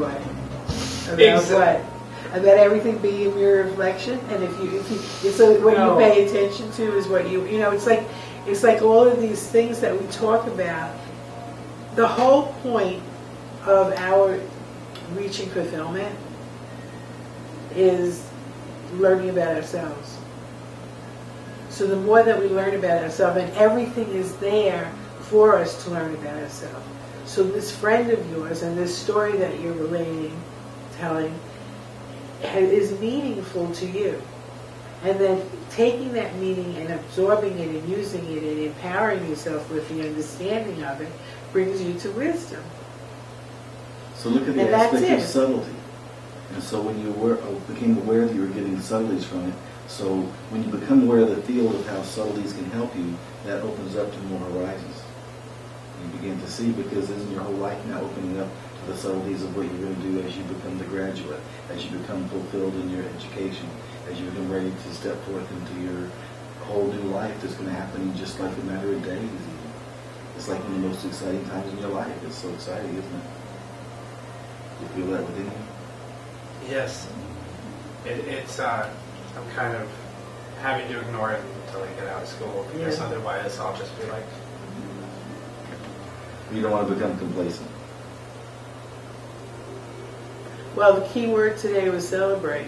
what? About what? About everything being your reflection, and if you so what you pay attention to is what you know. It's like all of these things that we talk about. The whole point of our reaching fulfillment is learning about ourselves. So the more that we learn about ourselves, and everything is there for us to learn about ourselves. So this friend of yours and this story that you're telling, is meaningful to you. And then taking that meaning and absorbing it and using it and empowering yourself with the understanding of it brings you to wisdom. So look at the aspect of subtlety. And so when you became aware that you were getting subtleties from it, so when you become aware of the field of how subtleties can help you, that opens up to more horizons. You begin to see, because isn't your whole life now opening up to the subtleties of what you're going to do as you become the graduate, as you become fulfilled in your education, as you become ready to step forth into your whole new life that's going to happen in just like a matter of days even. It's like one of the most exciting times in your life. It's so exciting, isn't it? You feel that within you? Yes. I'm kind of having to ignore it until I get out of school, because otherwise I'll just be like... You don't want to become complacent. Well, the key word today was celebrate,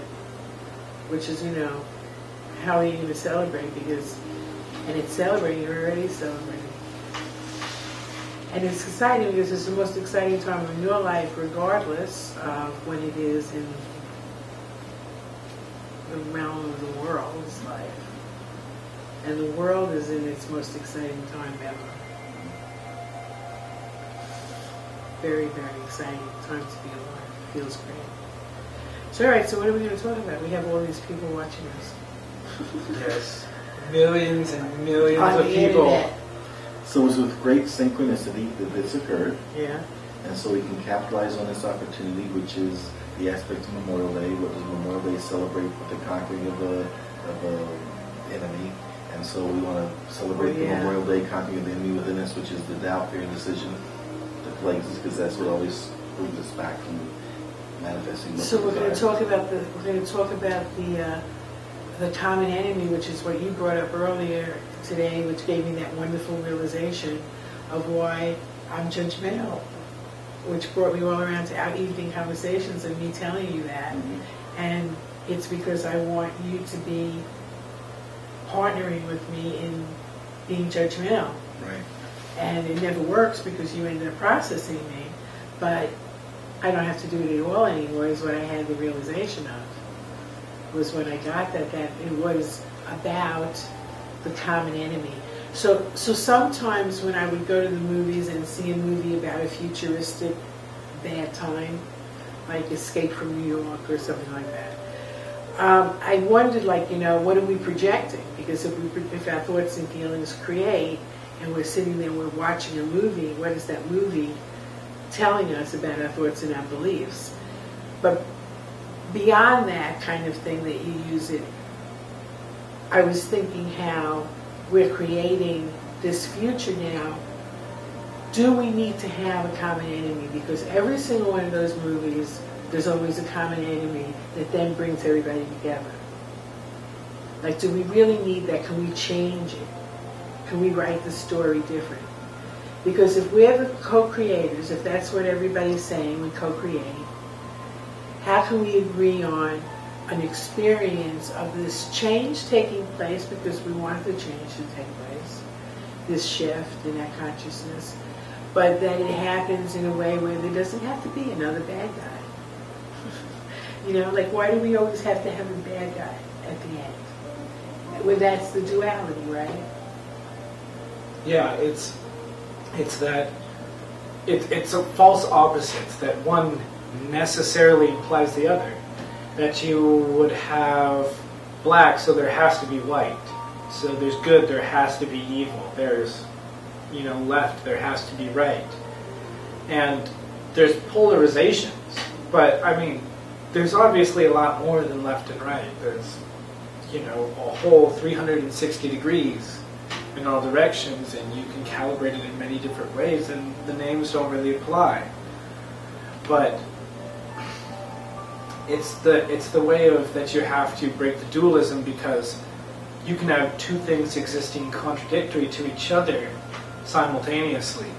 which is, how are you going to celebrate? And it's celebrating, you're already celebrating. And it's exciting because it's the most exciting time in your life, regardless of when it is in the realm of the world's life. And the world is in its most exciting time ever. Very, very exciting time to be alive. It feels great. So, all right, so what are we going to talk about? We have all these people watching us. Yes. Millions and millions of people. Internet. So it's with great synchronicity that this occurred. Yeah. And so we can capitalize on this opportunity, which is the aspect of Memorial Day. What does Memorial Day celebrate? With the conquering of the enemy. And so we want to celebrate the Memorial Day conquering of the enemy within us, which is the doubt, fear, and decision that plagues us, because that's what always brings us back from manifesting. So we're going to talk about the common enemy, which is what you brought up earlier today, which gave me that wonderful realization of why I'm judgmental, which brought me all around to our evening conversations and me telling you that. Mm-hmm. And it's because I want you to be partnering with me in being judgmental. Right. And it never works because you end up processing me, but I don't have to do it at all anymore, is what I had the realization of. Was when I got that it was about the common enemy. So sometimes when I would go to the movies and see a movie about a futuristic bad time, like Escape from New York or something like that, I wondered, what are we projecting? Because if our thoughts and feelings create, and we're sitting there, we're watching a movie, what is that movie telling us about our thoughts and our beliefs? But beyond that kind of thing that you use it, I was thinking how we're creating this future now. Do we need to have a common enemy? Because every single one of those movies, there's always a common enemy that then brings everybody together. Like, do we really need that? Can we change it? Can we write the story different? Because if we're the co-creators, if that's what everybody's saying, we co-create, how can we agree on an experience of this change taking place, because we want the change to take place, this shift in our consciousness, but that it happens in a way where there doesn't have to be another bad guy. Why do we always have to have a bad guy at the end? Well, that's the duality, right? Yeah, it's a false opposite, that one necessarily implies the other. That you would have black, so there has to be white. So there's good, there has to be evil. There's, left, there has to be right. And there's polarizations. But, there's obviously a lot more than left and right. There's, a whole 360 degrees in all directions, and you can calibrate it in many different ways, and the names don't really apply. But it's the way of that you have to break the dualism, because you can have two things existing contradictory to each other simultaneously,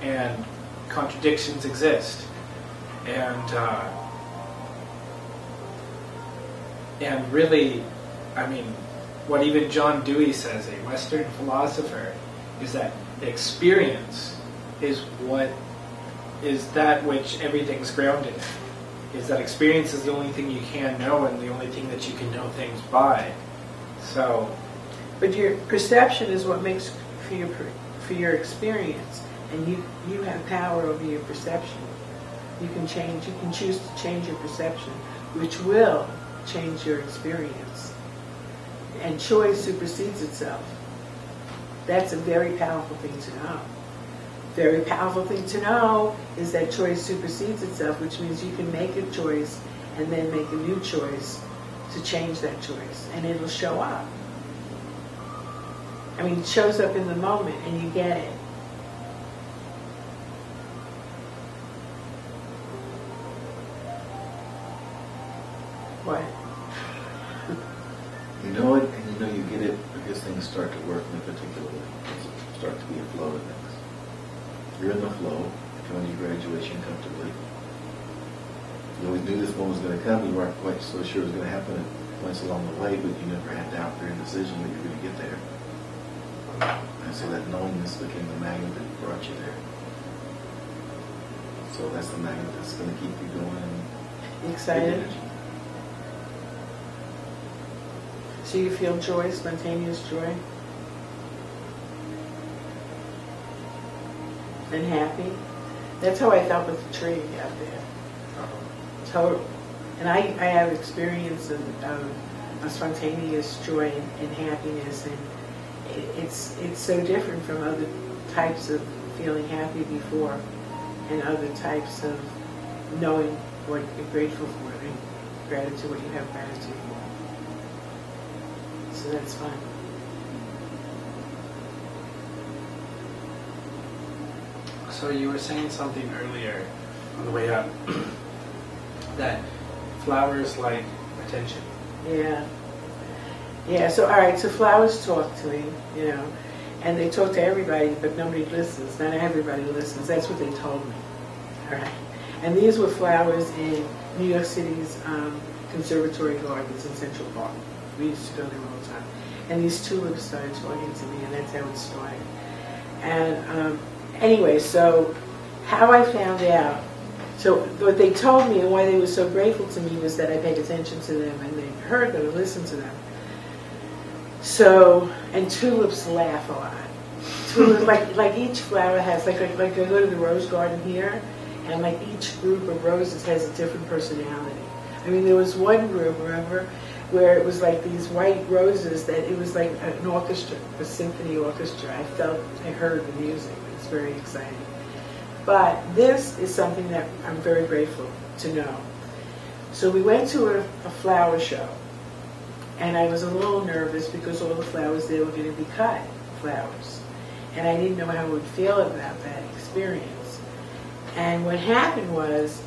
and contradictions exist, and really, I mean, what even John Dewey says, a Western philosopher, is that experience is that which everything's grounded in. Is that experience is the only thing you can know, and the only thing that you can know things by. So, but your perception is what makes for your experience, and you have power over your perception. You can choose to change your perception, which will change your experience. And choice supersedes itself. That's a very powerful thing to know. Very powerful thing to know is that choice supersedes itself, which means you can make a choice and then make a new choice to change that choice, and it'll show up. I mean, it shows up in the moment and you get it. What? You know it, and you know you get it because things start to work in a particular way. Start to be a flow of things. You're in the flow, coming to your graduation comfortably. You always knew this one was going to come. You weren't quite so sure it was going to happen at points along the way, but you never had doubt or indecision that you were going to get there. And so that knowingness became the magnet that brought you there. So that's the magnet that's going to keep you going and excited. energy. So you feel joy, spontaneous joy? And happy? That's how I felt with the tree out there. Total. And I have experience of spontaneous joy and happiness, and it's so different from other types of feeling happy before, and other types of knowing what you're grateful for, and gratitude, what you have gratitude for. So that's fun. So you were saying something earlier on the way up that flowers like attention. Yeah. Yeah, so all right, so flowers talk to me, and they talk to everybody, but nobody listens. Not everybody listens. That's what they told me. All right. And these were flowers in New York City's Conservatory Gardens in Central Park. We used to go there all the time. And these tulips started talking to me, and that's how it started. And anyway, so how I found out, so what they told me and why they were so grateful to me was that I paid attention to them and they heard them and listened to them. So, and tulips laugh a lot. Tulips, like each flower has, like I go to the rose garden here, and like each group of roses has a different personality. I mean, there was one group, remember, where it was like these white roses that it was like an orchestra, a symphony orchestra. I heard the music. It's very exciting. But this is something that I'm very grateful to know. So we went to a flower show, and I was a little nervous because all the flowers there were going to be cut flowers. And I didn't know how I would feel about that experience. And what happened was,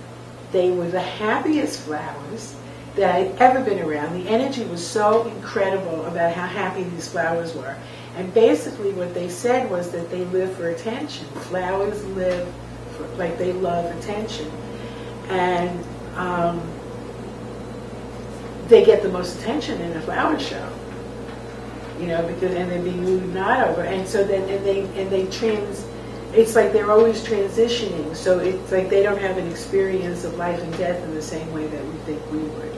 they were the happiest flowers that I'd ever been around. The energy was so incredible about how happy these flowers were. And basically what they said was that they live for attention. Flowers live for, like, they love attention. And they get the most attention in a flower show. Because, and they're being moved not over. And so then, it's like they're always transitioning. So it's like they don't have an experience of life and death in the same way that we think we would.